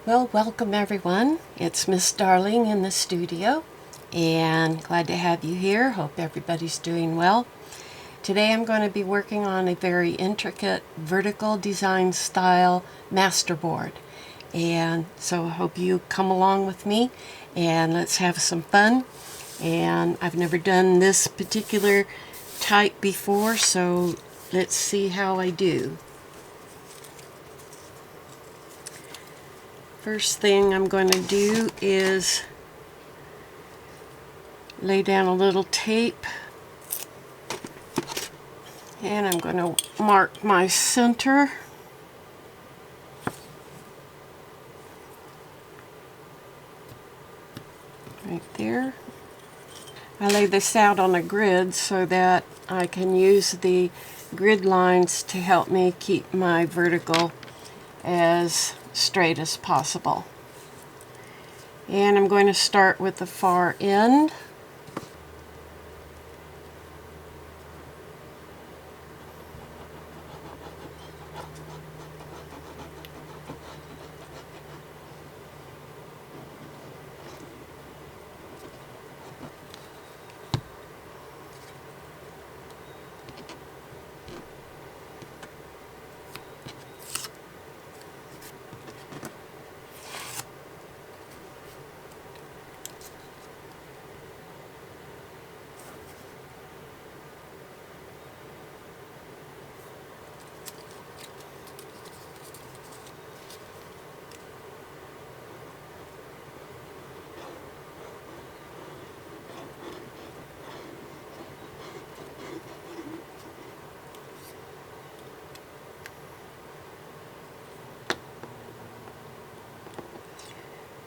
Well, welcome everyone. It's Miss Darling in the studio, and glad to have you here. Hope everybody's doing well. Today I'm going to be working on a very intricate vertical design style masterboard. And so I hope you come along with me and let's have some fun. And I've never done this particular type before, so let's see how I do. First thing I'm going to do is lay down a little tape, and I'm going to mark my center. Right there. I lay this out on a grid so that I can use the grid lines to help me keep my vertical as straight as possible. And I'm going to start with the far end.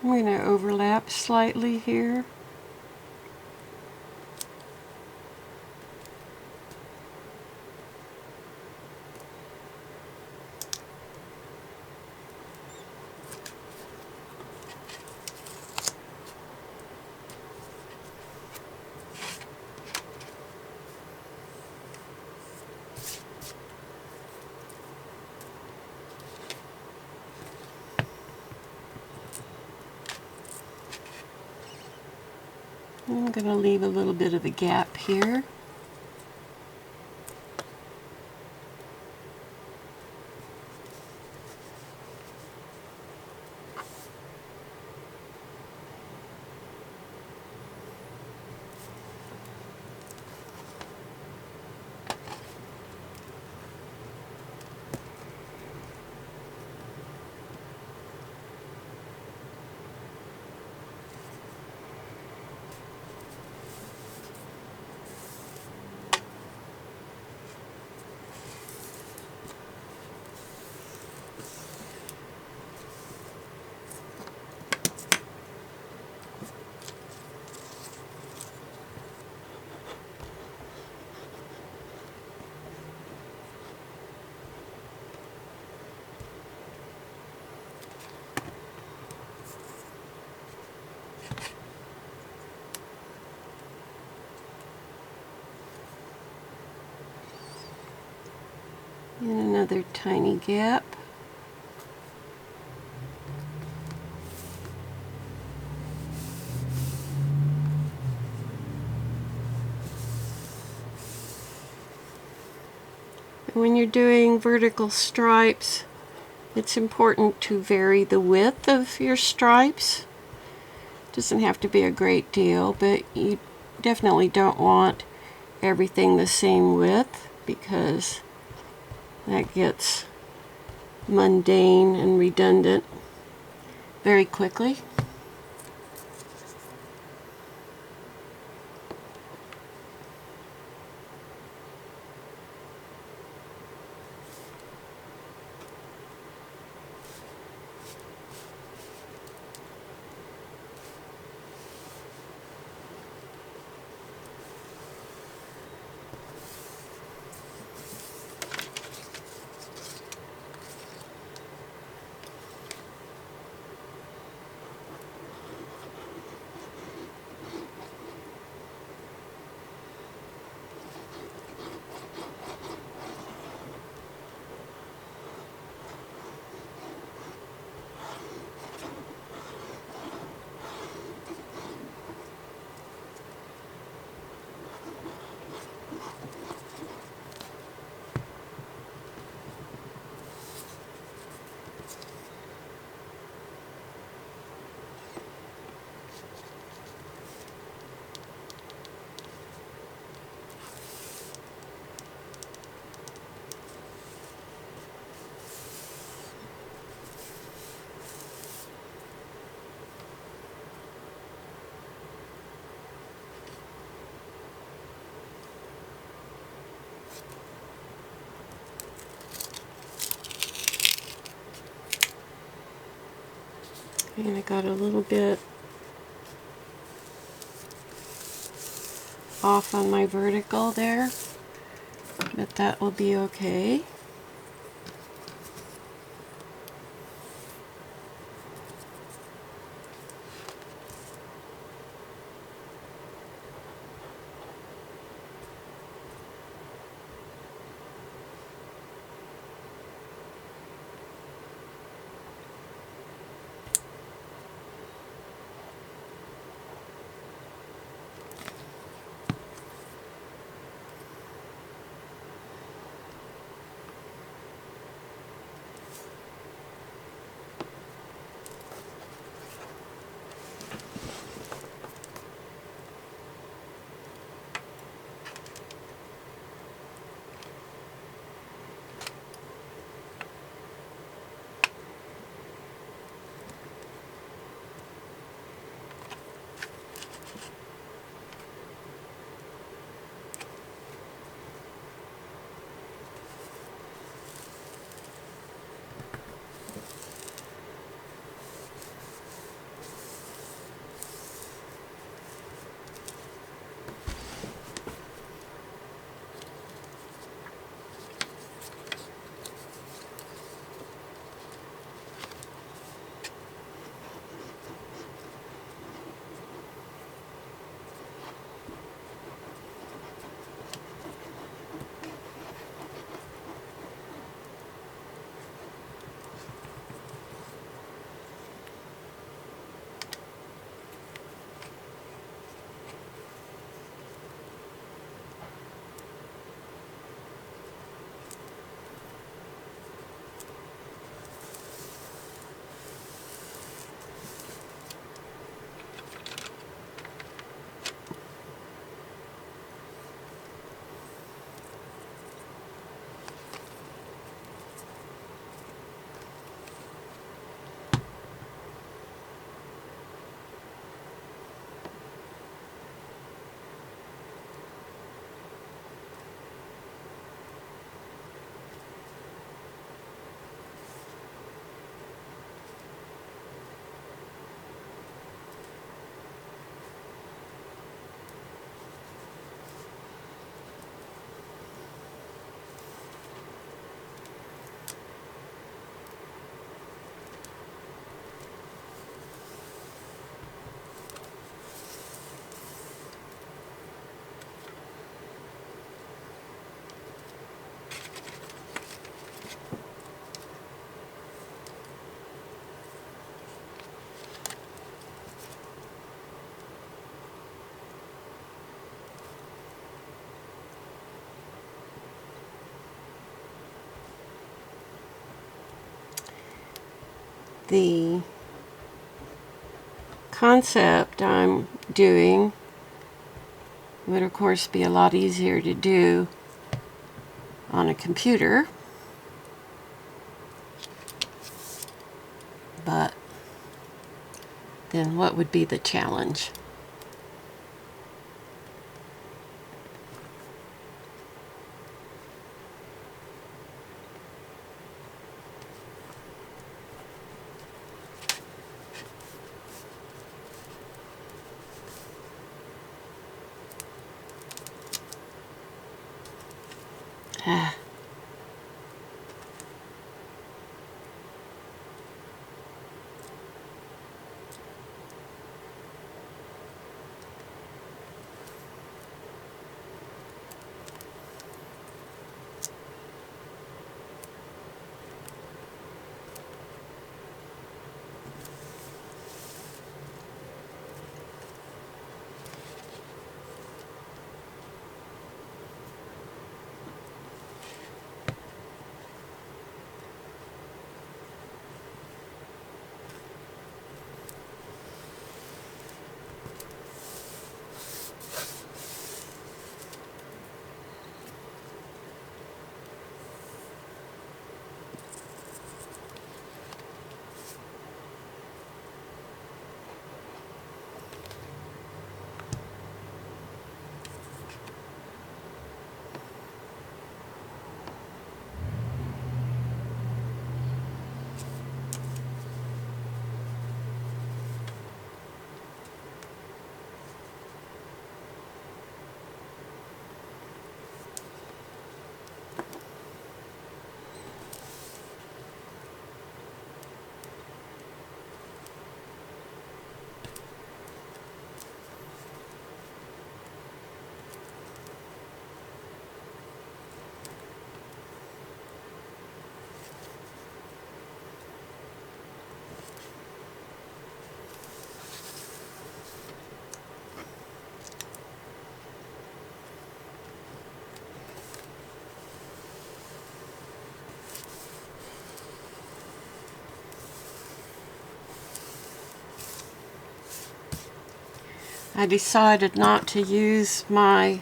I'm going to overlap slightly here. I'm going to leave a little bit of a gap here. And another tiny gap. When you're doing vertical stripes, it's important to vary the width of your stripes. It doesn't have to be a great deal, but you definitely don't want everything the same width because that gets mundane and redundant very quickly. And I got a little bit off on my vertical there, but that will be okay. The concept I'm doing would of course be a lot easier to do on a computer, but then what would be the challenge? Ah. I decided not to use my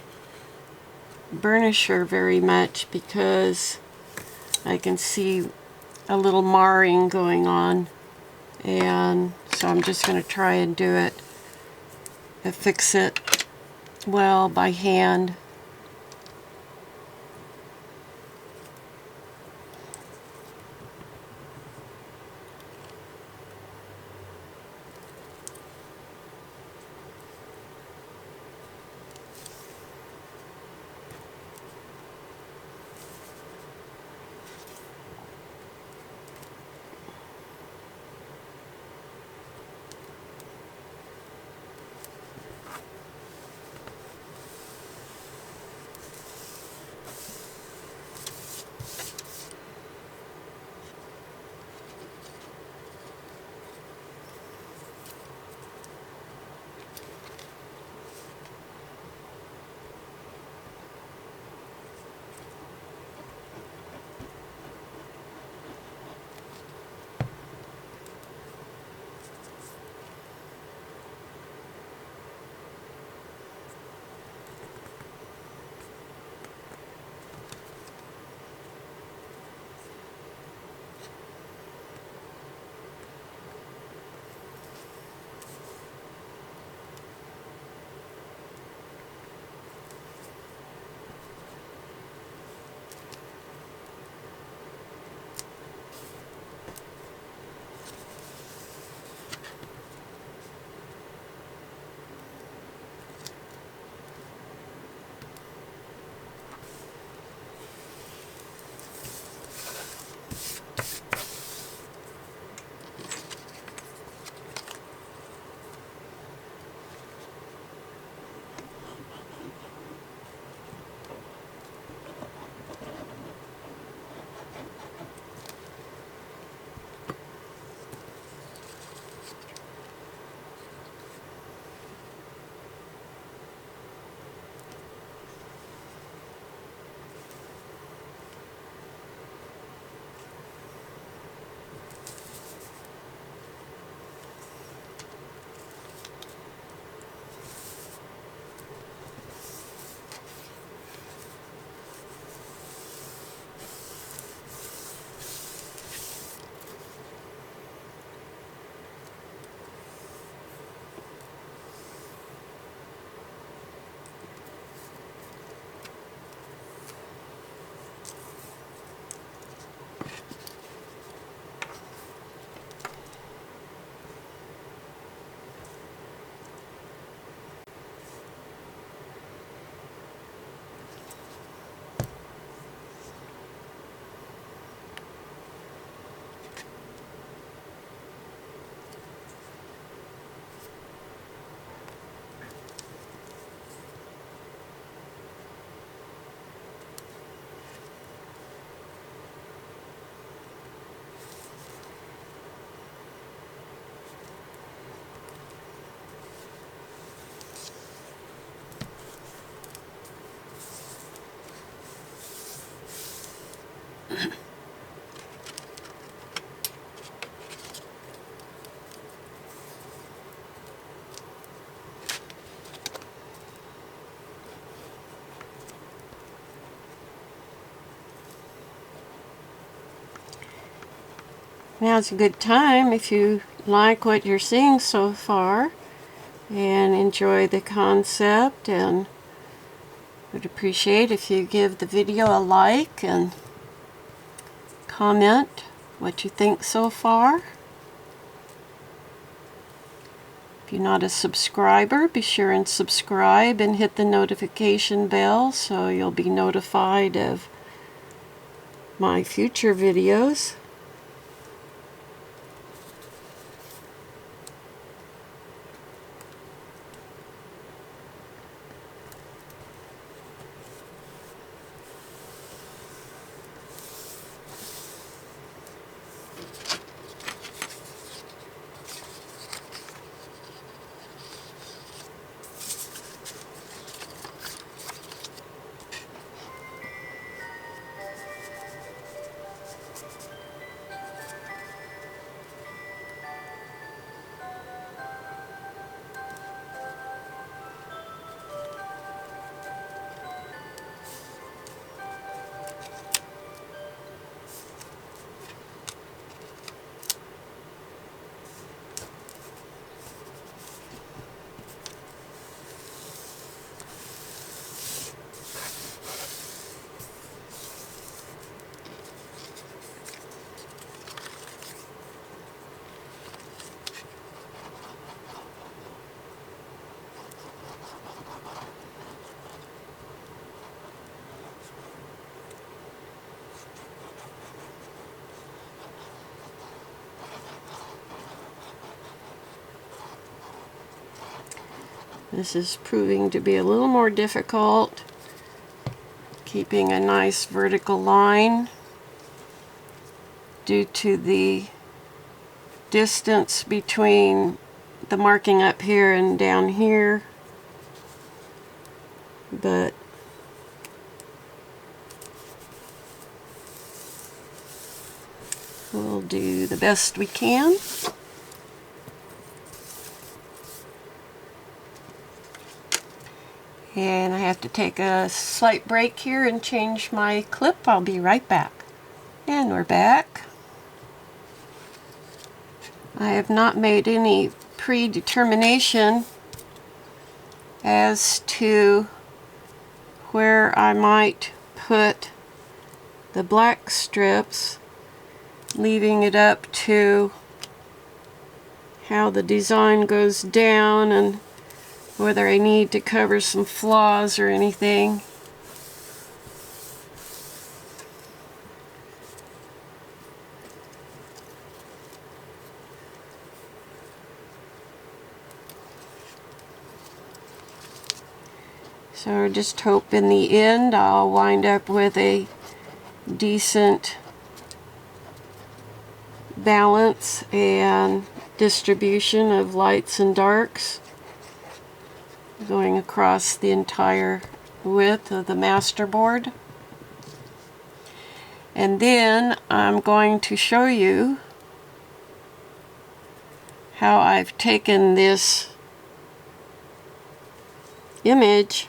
burnisher very much because I can see a little marring going on, and so I'm just going to try and do it and fix it well by hand. Now's a good time if you like what you're seeing so far and enjoy the concept, and would appreciate if you give the video a like and comment what you think so far. If you're not a subscriber, be sure and subscribe and hit the notification bell so you'll be notified of my future videos. This is proving to be a little more difficult, keeping a nice vertical line due to the distance between the marking up here and down here. But we'll do the best we can. And I have to take a slight break here and change my clip. I'll be right back. And we're back. I have not made any predetermination as to where I might put the black strips, leaving it up to how the design goes down and whether I need to cover some flaws or anything. So I just hope in the end I'll wind up with a decent balance and distribution of lights and darks going across the entire width of the masterboard. And then I'm going to show you how I've taken this image,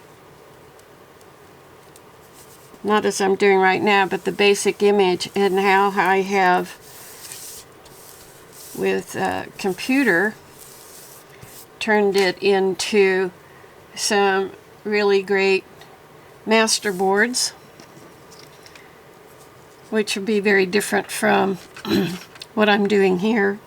not as I'm doing right now, but the basic image, and how I have, with a computer, turned it into some really great masterboards, which will be very different from what I'm doing here.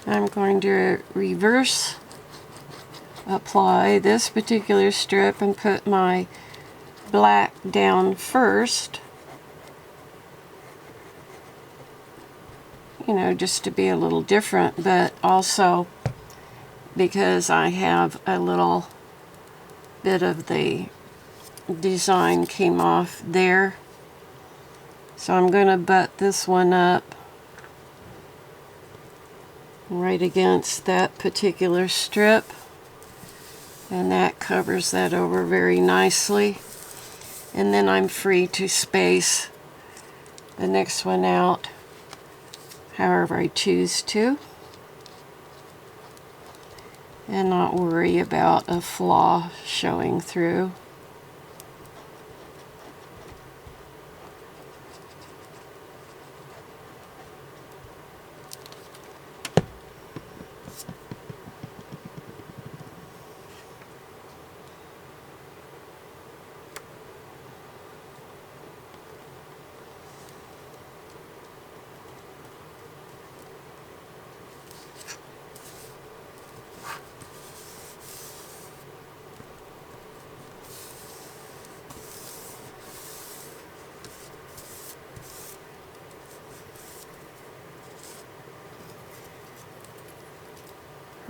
I'm going to reverse apply this particular strip and put my black down first, you know, just to be a little different, but also because I have a little bit of the design came off there. So I'm going to butt this one up right against that particular strip, and that covers that over very nicely. And then I'm free to space the next one out however I choose to, and not worry about a flaw showing through.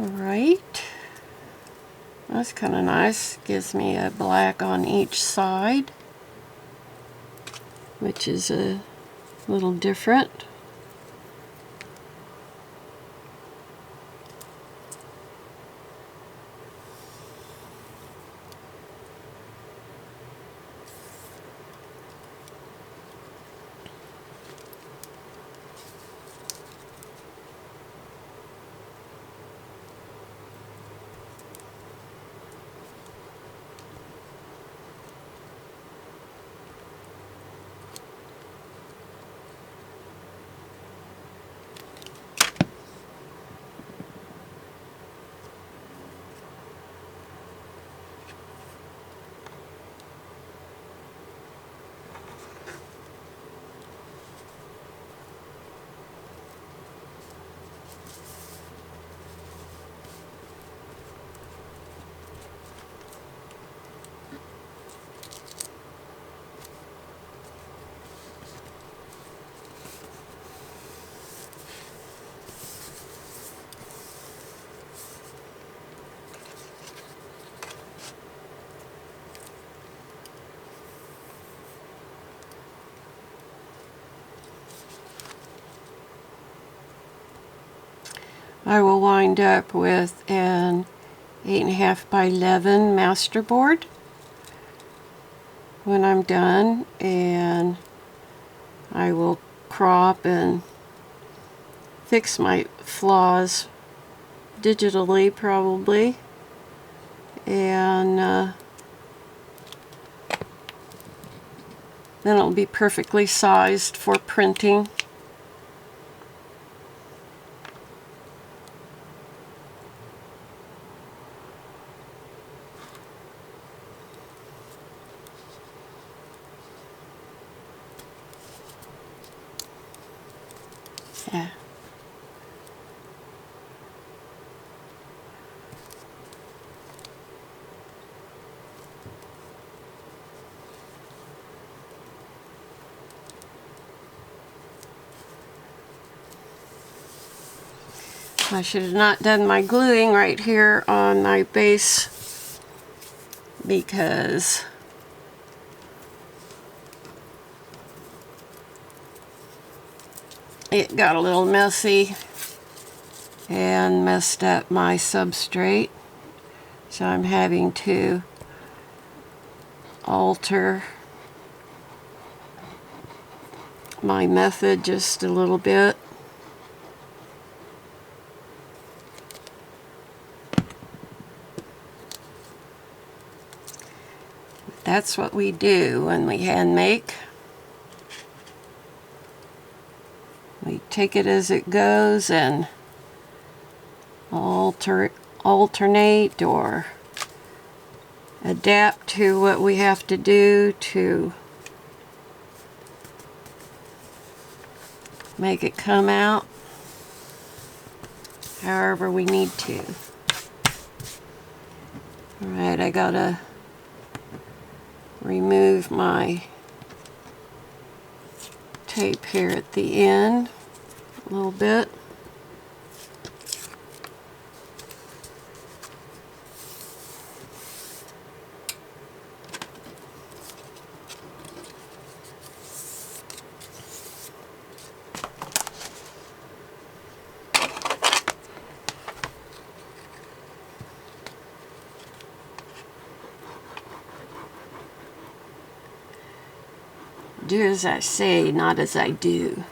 Alright, that's kind of nice. Gives me a black on each side, which is a little different. I will wind up with an 8.5 by 11 masterboard when I'm done, and I will crop and fix my flaws digitally probably, and then it'll be perfectly sized for printing. Yeah. I should have not done my gluing right here on my base because it got a little messy and messed up my substrate. So I'm having to alter my method just a little bit. That's what we do when we hand make. We take it as it goes and alternate or adapt to what we have to do to make it come out however we need to. Alright, I gotta remove my tape here at the end a little bit. Do as I say, not as I do.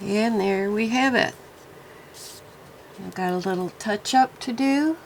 And there we have it. I've got a little touch up to do.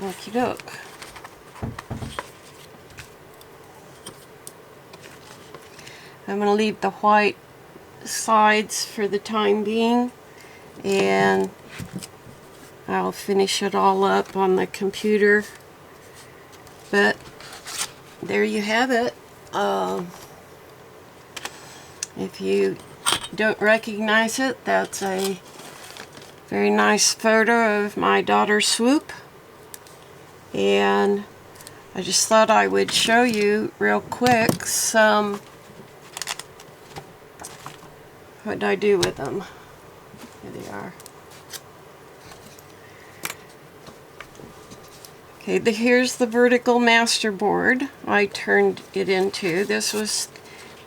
Okie doke. I'm going to leave the white sides for the time being, and I'll finish it all up on the computer. But there you have it. If you don't recognize it, that's a very nice photo of my daughter Swoop. And I just thought I would show you real quick some, what did I do with them? Here they are. Okay, here's the vertical masterboard I turned it into. This was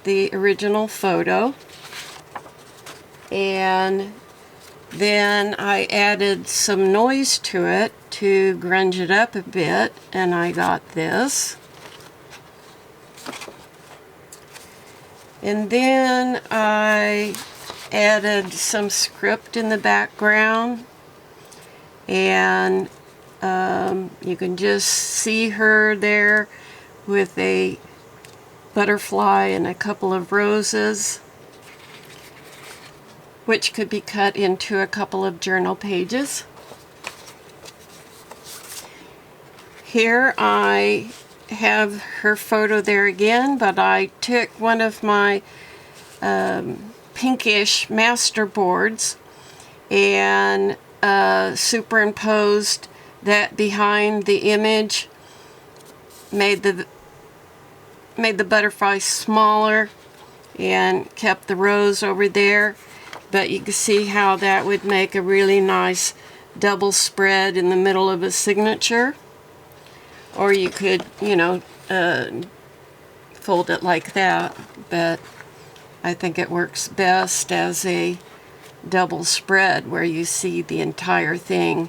the original photo. And then I added some noise to it to grunge it up a bit, and I got this. And then I added some script in the background, and you can just see her there with a butterfly and a couple of roses, which could be cut into a couple of journal pages. Here I have her photo there again, but I took one of my pinkish masterboards and superimposed that behind the image, made the butterfly smaller and kept the rose over there. But you can see how that would make a really nice double spread in the middle of a signature. Or you could, you know, fold it like that, but I think it works best as a double spread where you see the entire thing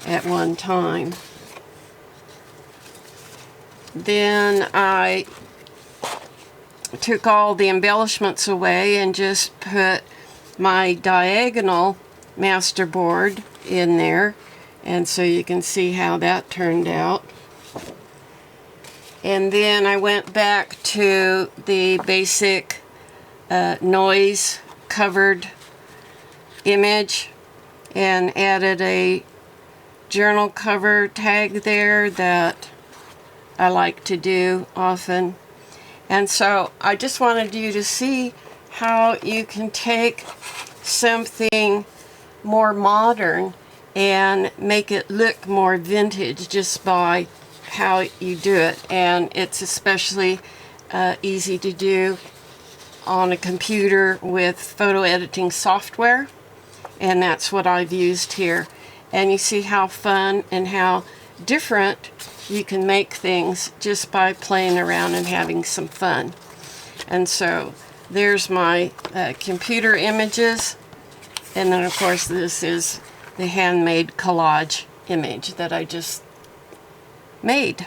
at one time. Then I took all the embellishments away and just put my diagonal masterboard in there, and so you can see how that turned out. And then I went back to the basic noise covered image and added a journal cover tag there that I like to do often. And so I just wanted you to see how you can take something more modern and make it look more vintage just by how you do it. And it's especially easy to do on a computer with photo editing software, and that's what I've used here. And you see how fun and how different you can make things just by playing around and having some fun. And so there's my computer images, and then of course this is the handmade collage image that I just made.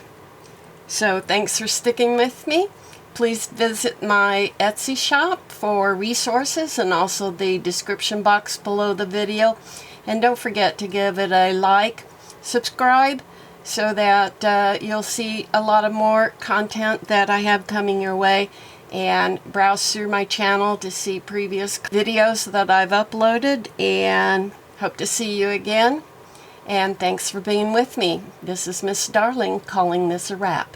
So thanks for sticking with me. Please visit my Etsy shop for resources and also the description box below the video. And don't forget to give it a like, subscribe, so that you'll see a lot of more content that I have coming your way, and browse through my channel to see previous videos that I've uploaded, and hope to see you again. And thanks for being with me. This is Miss Darling calling this a wrap.